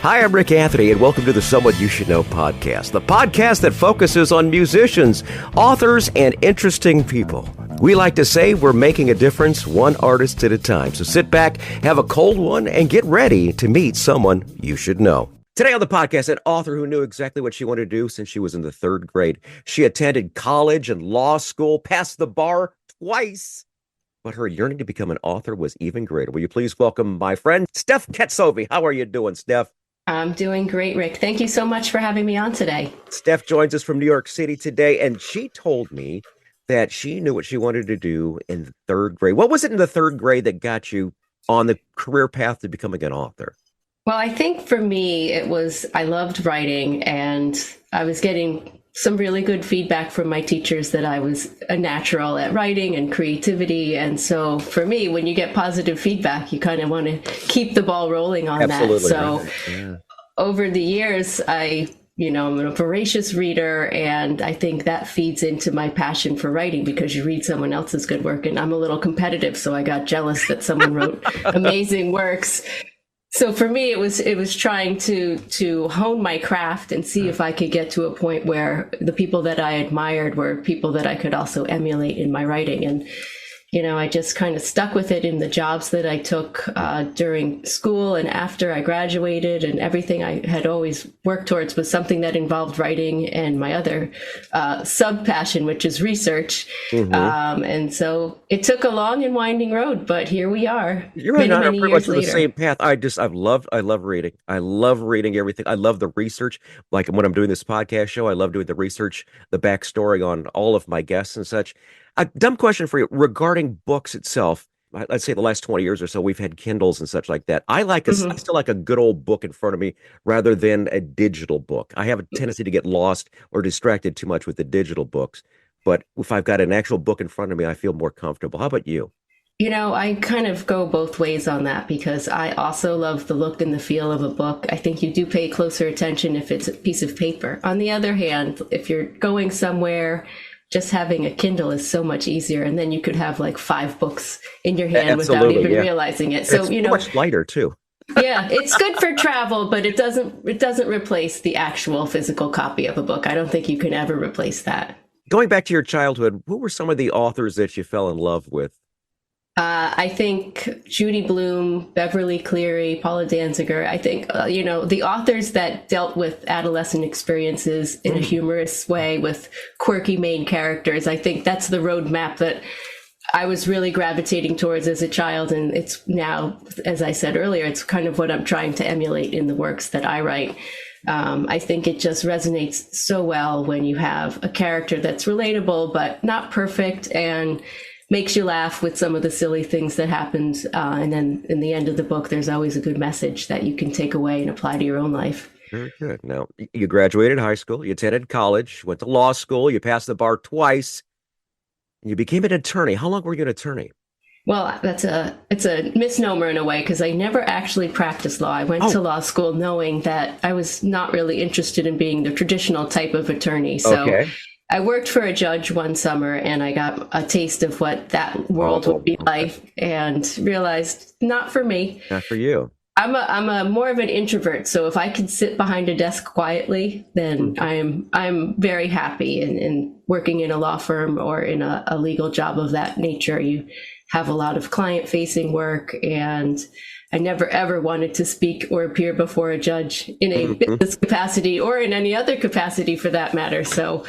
Hi, I'm Rick Anthony, and welcome to the Someone You Should Know podcast, the podcast that focuses on musicians, authors, and interesting people. We like to say we're making a difference one artist at a time. So sit back, have a cold one, and get ready to meet someone you should know. Today on the podcast, an author who knew exactly what she wanted to do since she was in the third grade. She attended college and law school, passed the bar twice, but her yearning to become an author was even greater. Will you please welcome my friend, Steph Katzovi? How are you doing, Steph? I'm doing great, Rick. Thank you so much for having me on today. Steph joins us from New York City today, and she told me that she knew what she wanted to do in the third grade. What was it in the third grade that got you on the career path to becoming an author? Well, I think for me, I loved writing, and I was getting some really good feedback from my teachers that I was a natural at writing and creativity. And so for me, when you get positive feedback, you kind of want to keep the ball rolling on Absolutely. that. So over the years, I'm a voracious reader, and I think that feeds into my passion for writing because you read someone else's good work, and I'm a little competitive. So I got jealous that someone wrote amazing works. So for me, it was trying to hone my craft and see if I could get to a point where the people that I admired were people that I could also emulate in my writing. And, I just kind of stuck with it in the jobs that I took during school and after I graduated, and everything I had always worked towards was something that involved writing and my other sub-passion, which is research. Mm-hmm. And so it took a long and winding road, but here we are. You're many pretty much on the same path. I love reading. I love reading everything. I love the research. Like when I'm doing this podcast show, I love doing the research, the backstory on all of my guests and such. A dumb question for you regarding books itself. Let's say the last 20 years or so, we've had Kindles and such like that. I still like a good old book in front of me rather than a digital book. I have a tendency to get lost or distracted too much with the digital books. But if I've got an actual book in front of me, I feel more comfortable. How about you? I kind of go both ways on that because I also love the look and the feel of a book. I think you do pay closer attention if it's a piece of paper. On the other hand, if you're going somewhere, just having a Kindle is so much easier, and then you could have like 5 books in your hand without even realizing it. So it's much lighter too. Yeah, it's good for travel, but it doesn't replace the actual physical copy of a book. I don't think you can ever replace that. Going back to your childhood, who were some of the authors that you fell in love with? I think Judy Blume, Beverly Cleary, Paula Danziger. I think, the authors that dealt with adolescent experiences in a humorous way with quirky main characters. I think that's the roadmap that I was really gravitating towards as a child. And it's now, as I said earlier, it's kind of what I'm trying to emulate in the works that I write. I think it just resonates so well when you have a character that's relatable, but not perfect, and makes you laugh with some of the silly things that happened. And then in the end of the book, there's always a good message that you can take away and apply to your own life. Very good. Now, you graduated high school, you attended college, went to law school, you passed the bar twice, and you became an attorney. How long were you an attorney? Well, it's a misnomer in a way, because I never actually practiced law. I went to law school knowing that I was not really interested in being the traditional type of attorney. So I worked for a judge one summer, and I got a taste of what that world would be like, and realized not for me. Not for you. I'm a more of an introvert, so if I can sit behind a desk quietly, then I'm very happy. In working in a law firm or in a legal job of that nature, you have a lot of client-facing work, and I never ever wanted to speak or appear before a judge in a business capacity or in any other capacity for that matter. So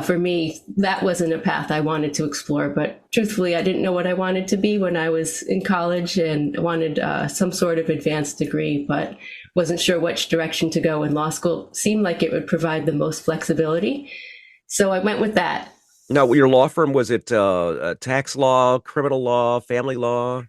for me, that wasn't a path I wanted to explore. But truthfully, I didn't know what I wanted to be when I was in college, and wanted some sort of advanced degree, but wasn't sure which direction to go. And law school seemed like it would provide the most flexibility. So I went with that. Now, your law firm, was it tax law, criminal law, family law?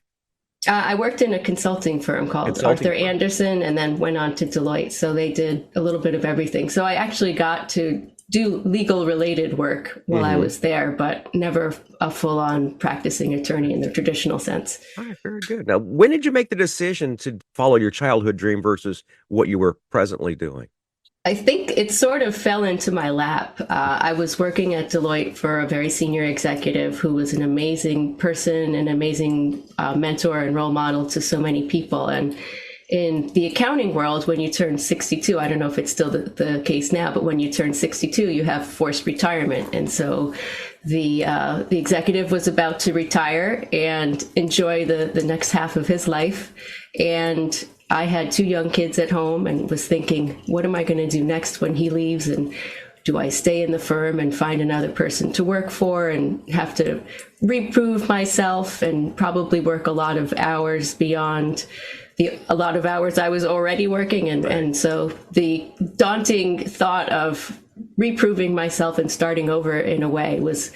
I worked in a consulting firm called Arthur Andersen, and then went on to Deloitte. So they did a little bit of everything. So I actually got to do legal related work while I was there, but never a full on practicing attorney in the traditional sense. All right, very good. Now, when did you make the decision to follow your childhood dream versus what you were presently doing? I think it sort of fell into my lap. I was working at Deloitte for a very senior executive who was an amazing person, an amazing mentor and role model to so many people. And in the accounting world, when you turn 62, I don't know if it's still the case now, but when you turn 62, you have forced retirement. And so the executive was about to retire and enjoy the next half of his life. And I had 2 young kids at home and was thinking, what am I going to do next when he leaves? And do I stay in the firm and find another person to work for and have to reprove myself and probably work a lot of hours beyond a lot of hours I was already working? And so the daunting thought of reproving myself and starting over in a way was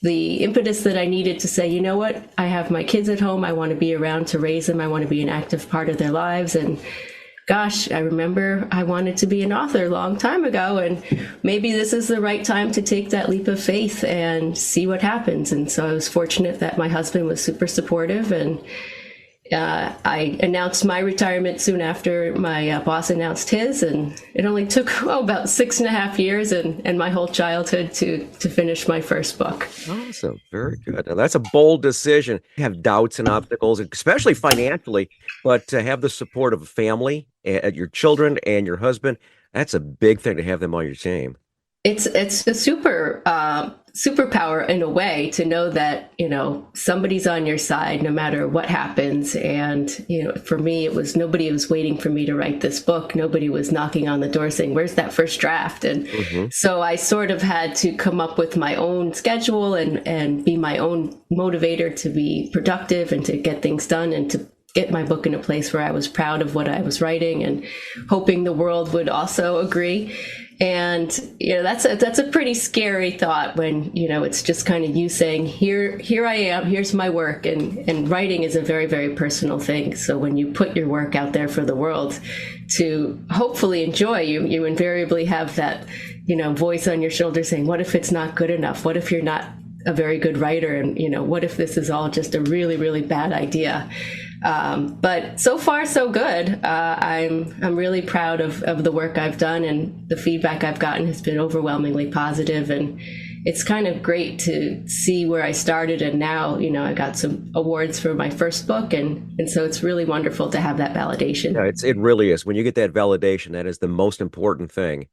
the impetus that I needed to say, you know what, I have my kids at home. I want to be around to raise them. I want to be an active part of their lives. And gosh, I remember I wanted to be an author a long time ago, and maybe this is the right time to take that leap of faith and see what happens. And so I was fortunate that my husband was super supportive, and I announced my retirement soon after my boss announced his, and it only took about 6.5 years and my whole childhood to finish my first book. Awesome. Very good. Now, that's a bold decision. You have doubts and obstacles, especially financially, but to have the support of a family, your children and your husband, that's a big thing to have them on your team. It's a superpower in a way to know that, somebody's on your side no matter what happens. And, for me, it was nobody was waiting for me to write this book. Nobody was knocking on the door saying, where's that first draft? And so I sort of had to come up with my own schedule and be my own motivator to be productive and to get things done and to get my book in a place where I was proud of what I was writing and hoping the world would also agree. And, that's a pretty scary thought when, it's just kind of you saying, here I am, here's my work. And writing is a very, very personal thing. So when you put your work out there for the world to hopefully enjoy, you invariably have that, voice on your shoulder saying, what if it's not good enough? What if you're not a very good writer? And, what if this is all just a really, really bad idea? But so far, so good. I'm really proud of the work I've done, and the feedback I've gotten has been overwhelmingly positive. And it's kind of great to see where I started, and now, I got some awards for my first book, and so it's really wonderful to have that validation. Yeah, it really is. When you get that validation, that is the most important thing.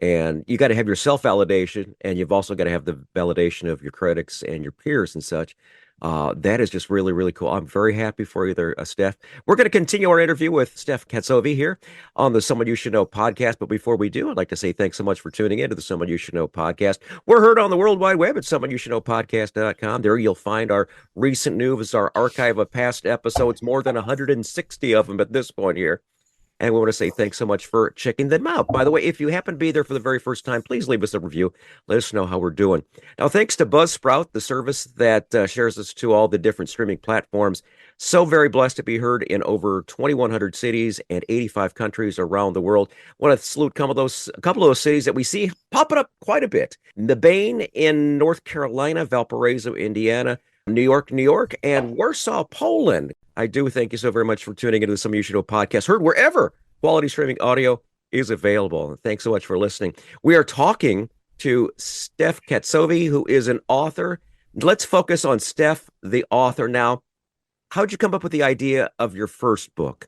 And you got to have your self-validation, and you've also got to have the validation of your critics and your peers and such. That is just really, really cool. I'm very happy for you there, Steph. We're going to continue our interview with Steph Katzovi here on the Someone You Should Know podcast. But before we do, I'd like to say thanks so much for tuning in to the Someone You Should Know podcast. We're heard on the World Wide Web at SomeoneYouShouldKnowPodcast.com. There you'll find our recent news, our archive of past episodes, more than 160 of them at this point here. And we want to say thanks so much for checking them out. By the way, if you happen to be there for the very first time, please leave us a review. Let us know how we're doing. Now, thanks to Buzzsprout, the service that shares us to all the different streaming platforms. So very blessed to be heard in over 2,100 cities and 85 countries around the world. I want to salute a couple of those cities that we see popping up quite a bit. Nabane in North Carolina, Valparaiso, Indiana, New York, and Warsaw, Poland. I do thank you so very much for tuning into the Someone You Should Know podcast, heard wherever quality streaming audio is available. Thanks so much for listening. We are talking to Steph Katzovi, who is an author. Let's focus on Steph, the author. Now, how'd you come up with the idea of your first book?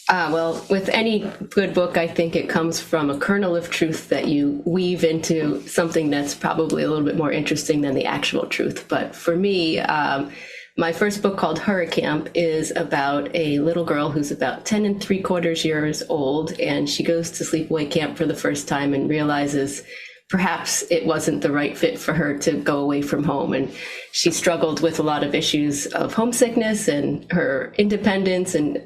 Well, with any good book, I think it comes from a kernel of truth that you weave into something that's probably a little bit more interesting than the actual truth. But for me, my first book, called Hurricamp, is about a little girl who's about 10 3/4 years old, and she goes to sleepaway camp for the first time and realizes perhaps it wasn't the right fit for her to go away from home. And she struggled with a lot of issues of homesickness and her independence. And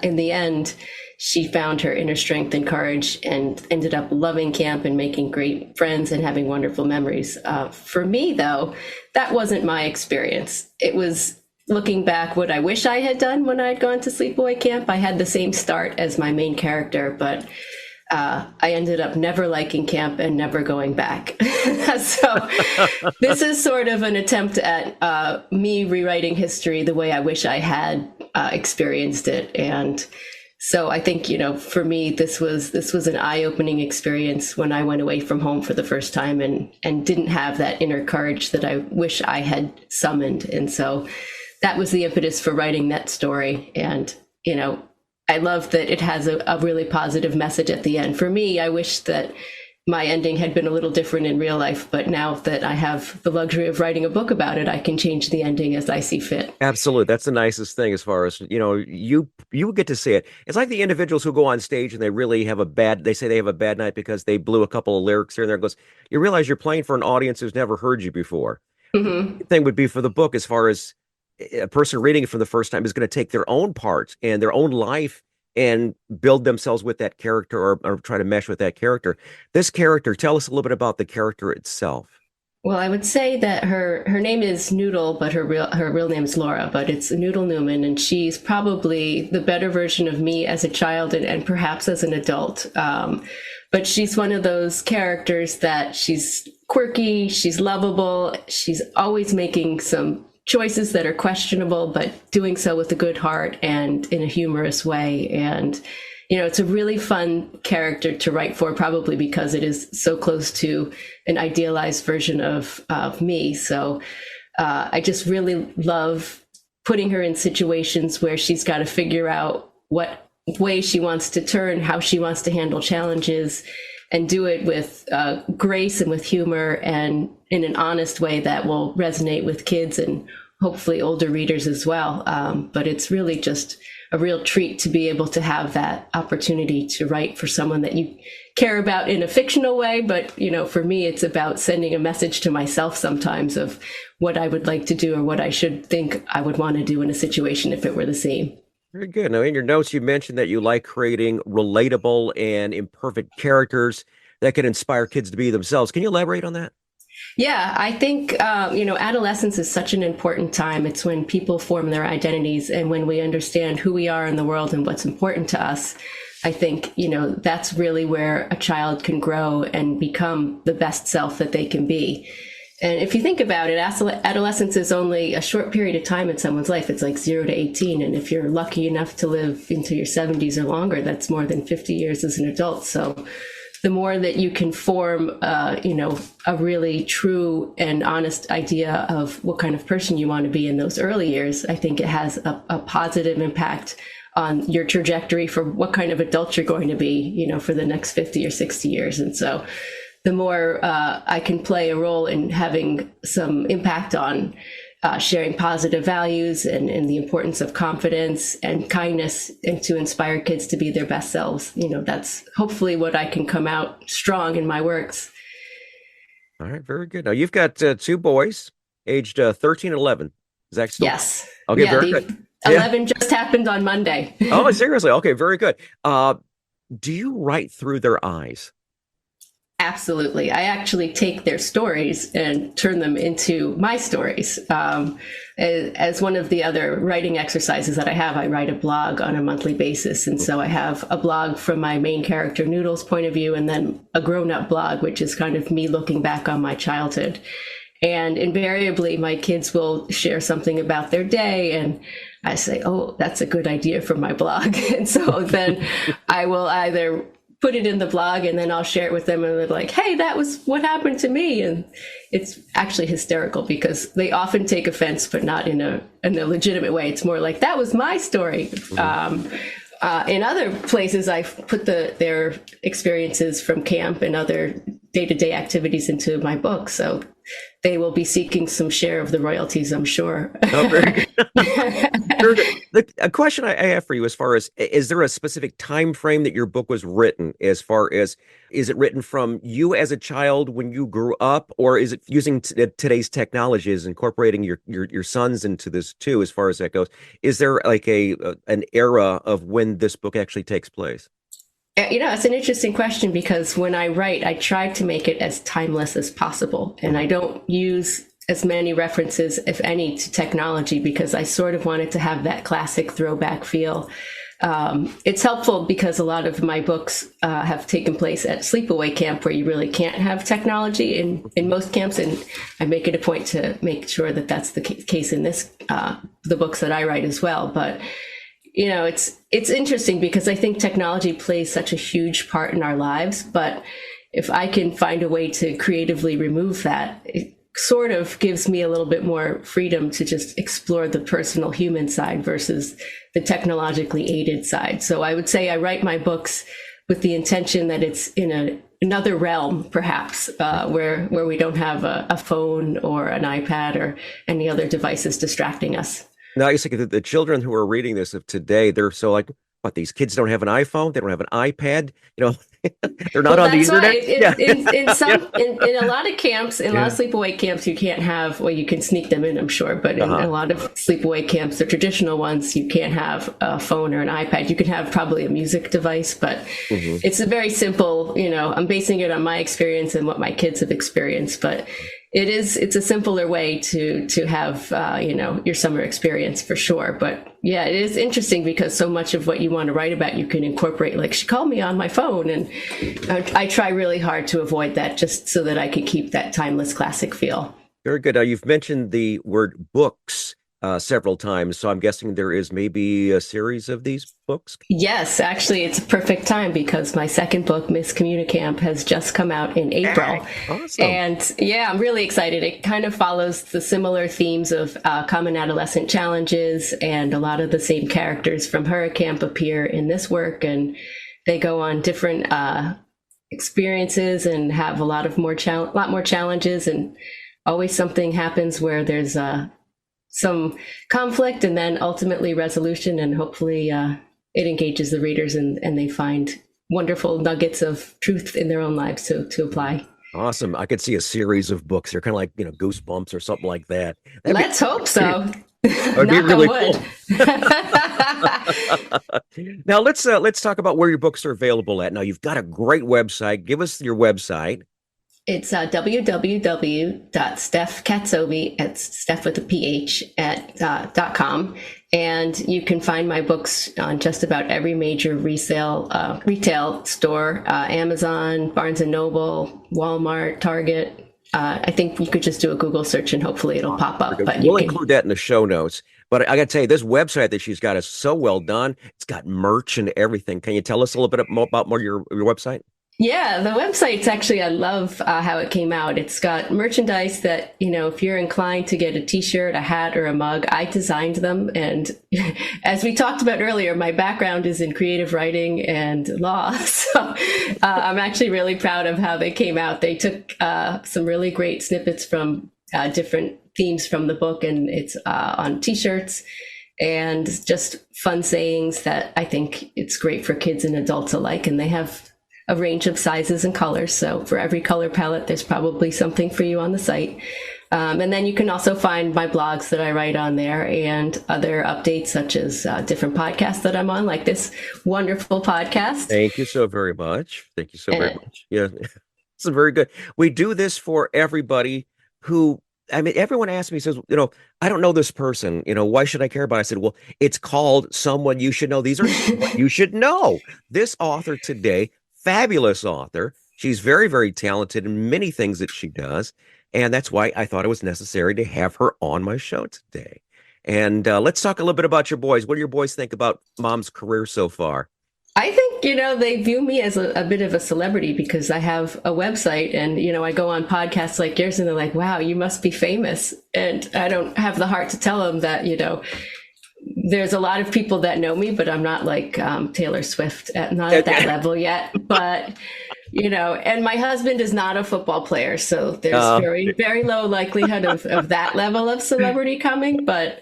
in the end, she found her inner strength and courage and ended up loving camp and making great friends and having wonderful memories. For me, though, that wasn't my experience. It was looking back what I wish I had done when I'd gone to sleepaway camp. I had the same start as my main character, but I ended up never liking camp and never going back. So this is sort of an attempt at me rewriting history the way I wish I had experienced it. And so I think, for me, this was an eye-opening experience when I went away from home for the first time and didn't have that inner courage that I wish I had summoned. And so that was the impetus for writing that story. And, I love that it has a really positive message at the end. For me, I wish that my ending had been a little different in real life, but now that I have the luxury of writing a book about it, I can change the ending as I see fit. Absolutely. That's the nicest thing as far as, you get to see it. It's like the individuals who go on stage and they really have they say they have a bad night because they blew a couple of lyrics here and there. It goes, you realize you're playing for an audience who's never heard you before. The Hmm. thing would be for the book, as far as a person reading it for the first time is going to take their own part and their own life and build themselves with that character, or try to mesh with that character. This character, tell us a little bit about the character itself. Well, I would say that her name is Noodle, but her real name is Laura, but it's Noodle Newman, and she's probably the better version of me as a child and perhaps as an adult. But she's one of those characters that she's quirky, she's lovable, she's always making some choices that are questionable, but doing so with a good heart and in a humorous way. And it's a really fun character to write for, probably because it is so close to an idealized version of me. So I just really love putting her in situations where she's got to figure out what way she wants to turn, how she wants to handle challenges, and do it with grace and with humor and in an honest way that will resonate with kids and hopefully older readers as well. But it's really just a real treat to be able to have that opportunity to write for someone that you care about in a fictional way. But, for me, it's about sending a message to myself sometimes of what I would like to do or what I should think I would want to do in a situation if it were the same. Very good. Now, in your notes, you mentioned that you like creating relatable and imperfect characters that can inspire kids to be themselves. Can you elaborate on that? Yeah, I think, adolescence is such an important time. It's when people form their identities and when we understand who we are in the world and what's important to us. I think, that's really where a child can grow and become the best self that they can be. And if you think about it, adolescence is only a short period of time in someone's life. It's like 0 to 18. And if you're lucky enough to live into your 70s or longer, that's more than 50 years as an adult. So the more that you can form, a really true and honest idea of what kind of person you want to be in those early years, I think it has a positive impact on your trajectory for what kind of adult you're going to be, for the next 50 or 60 years. And so the more I can play a role in having some impact on sharing positive values and the importance of confidence and kindness and to inspire kids to be their best selves. That's hopefully what I can come out strong in my works. All right, very good. Now, you've got two boys aged 13 and 11. Is that still? Yes. Okay, Yeah, very the good. 11 just happened on Monday. Oh, seriously? Okay, very good. Do you write through their eyes? Absolutely. I actually take their stories and turn them into my stories. As one of the other writing exercises that I have, I write a blog on a monthly basis. And so I have a blog from my main character, Noodle's point of view, and then a grown-up blog, which is kind of me looking back on my childhood. And invariably, my kids will share something about their day, and I say, oh, that's a good idea for my blog. And so then I will either put it in the blog and then I'll share it with them and they're like, hey, that was what happened to me. And it's actually hysterical because they often take offense, but not in a legitimate way. It's more like, that was my story. In other places, I've put their experiences from camp and other day-to-day activities into my book. So they will be seeking some share of the royalties, I'm sure. Oh, very good. A question I have for you, as far as, is there a specific time frame that your book was written? As far as, is it written from you as a child when you grew up, or is it using today's technologies, incorporating your sons into this too? As far as that goes, is there like an era of when this book actually takes place? It's an interesting question because when I write, I try to make it as timeless as possible. And I don't use as many references, if any, to technology because I sort of wanted to have that classic throwback feel. It's helpful because a lot of my books have taken place at sleepaway camp where you really can't have technology in most camps. And I make it a point to make sure that that's the case in the books that I write as well. But it's interesting because I think technology plays such a huge part in our lives, but if I can find a way to creatively remove that, sort of gives me a little bit more freedom to just explore the personal human side versus the technologically aided side. So I would say I write my books with the intention that it's in another realm, perhaps, where we don't have a phone or an iPad or any other devices distracting us. Now, you think the children who are reading this of today, they're so like, what, these kids don't have an iPhone? They don't have an iPad? They're not Well, on the that's why internet? Yeah. in a lot of camps, in a lot of sleepaway camps, you can't have, well, you can sneak them in, I'm sure, but in a lot of sleepaway camps, the traditional ones, you can't have a phone or an iPad. You can have probably a music device, but it's a very simple, I'm basing it on my experience and what my kids have experienced, but it's a simpler way to have, your summer experience for sure. But yeah, it is interesting because so much of what you want to write about, you can incorporate, like she called me on my phone, and I try really hard to avoid that just so that I could keep that timeless classic feel. Very good. Now, you've mentioned the word books several times, so I'm guessing there is maybe a series of these books? Yes, actually, it's a perfect time because my second book, Miss Communicamp, has just come out in April. Awesome. And yeah, I'm really excited. It kind of follows the similar themes of common adolescent challenges, and a lot of the same characters from her camp appear in this work, and they go on different experiences and have a lot more challenges, and always something happens where there's some conflict and then ultimately resolution, and hopefully it engages the readers and they find wonderful nuggets of truth in their own lives to apply. Awesome. I could see a series of books. They're kind of like, Goosebumps or something like that. Let's hope so. That'd be really cool. Now let's talk about where your books are available at. Now, you've got a great website. Give us your website. It's www.stephkatzovi, at Steph with a PH, .com. And you can find my books on just about every major retail store, Amazon, Barnes and Noble, Walmart, Target. I think you could just do a Google search and hopefully it'll pop up. But we'll include that in the show notes. But I got to tell you, this website that she's got is so well done. It's got merch and everything. Can you tell us a little bit about your website? Yeah, the website's actually, I love how it came out. It's got merchandise that, if you're inclined to get a t-shirt, a hat, or a mug, I designed them. And as we talked about earlier, my background is in creative writing and law. So I'm actually really proud of how they came out. They took some really great snippets from different themes from the book, and it's on t-shirts and just fun sayings that I think it's great for kids and adults alike. And they have a range of sizes and colors. So for every color palette, there's probably something for you on the site. And then you can also find my blogs that I write on there and other updates, such as different podcasts that I'm on, like this wonderful podcast. Thank you so very much. Thank you so very much. Yeah, this is very good. We do this for everybody who, everyone asks me, says, I don't know this person, why should I care about it? I said, well, it's called Someone You Should Know. These are what you should know. This author today, fabulous author. She's very, very talented in many things that she does. And that's why I thought it was necessary to have her on my show today. And let's talk a little bit about your boys. What do your boys think about Mom's career so far? I think, they view me as a bit of a celebrity because I have a website and, I go on podcasts like yours and they're like, wow, you must be famous. And I don't have the heart to tell them that, there's a lot of people that know me, but I'm not like Taylor Swift, not at that level yet. But, and my husband is not a football player. So there's very, very low likelihood of that level of celebrity coming. But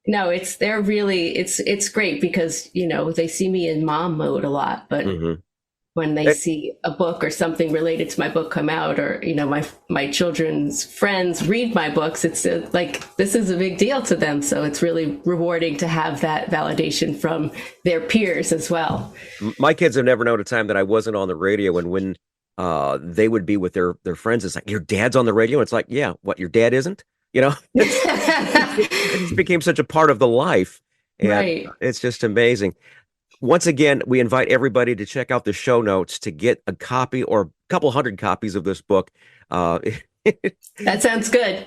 no, it's great because, they see me in mom mode a lot. But when they see a book or something related to my book come out, or my children's friends read my books, it's like this is a big deal to them. So it's really rewarding to have that validation from their peers as well. My kids have never known a time that I wasn't on the radio, and when they would be with their friends, it's like, your dad's on the radio. It's like, yeah, what, your dad isn't? It just became such a part of the life, and right. It's just amazing. Once again, we invite everybody to check out the show notes to get a copy or a couple hundred copies of this book. That sounds good.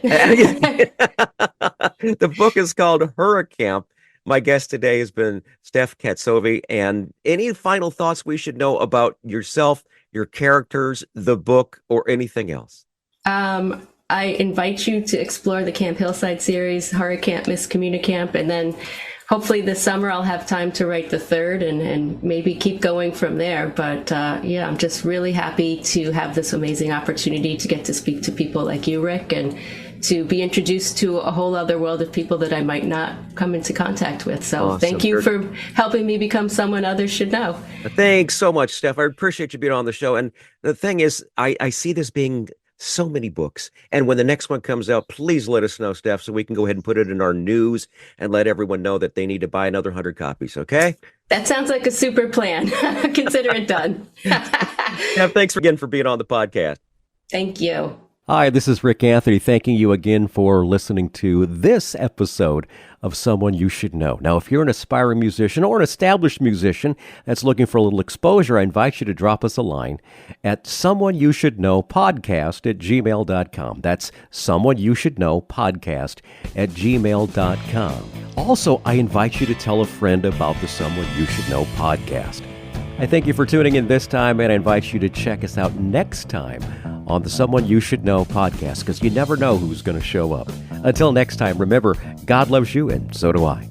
The book is called Hurricamp. My guest today has been Steph Katzovi. And any final thoughts we should know about yourself, your characters, the book, or anything else? I invite you to explore the Camp Hillside series, Horror Camp, Miscommunicamp, and then hopefully this summer I'll have time to write the third and maybe keep going from there. But yeah, I'm just really happy to have this amazing opportunity to get to speak to people like you, Rick, and to be introduced to a whole other world of people that I might not come into contact with. So Awesome. Thank you for helping me become someone others should know. Thanks so much, Steph. I appreciate you being on the show. And the thing is, I see this being so many books. And when the next one comes out, please let us know, Steph, so we can go ahead and put it in our news and let everyone know that they need to buy another 100 copies, okay? That sounds like a super plan. Consider it done. Steph, thanks again for being on the podcast. Thank you. Hi, this is Rick Anthony, thanking you again for listening to this episode of Someone You Should Know. Now, if you're an aspiring musician or an established musician that's looking for a little exposure, I invite you to drop us a line at someoneyoushouldknowpodcast@gmail.com. That's someoneyoushouldknowpodcast@gmail.com. Also, I invite you to tell a friend about the Someone You Should Know podcast. I thank you for tuning in this time, and I invite you to check us out next time on the Someone You Should Know podcast, because you never know who's going to show up. Until next time, remember, God loves you, and so do I.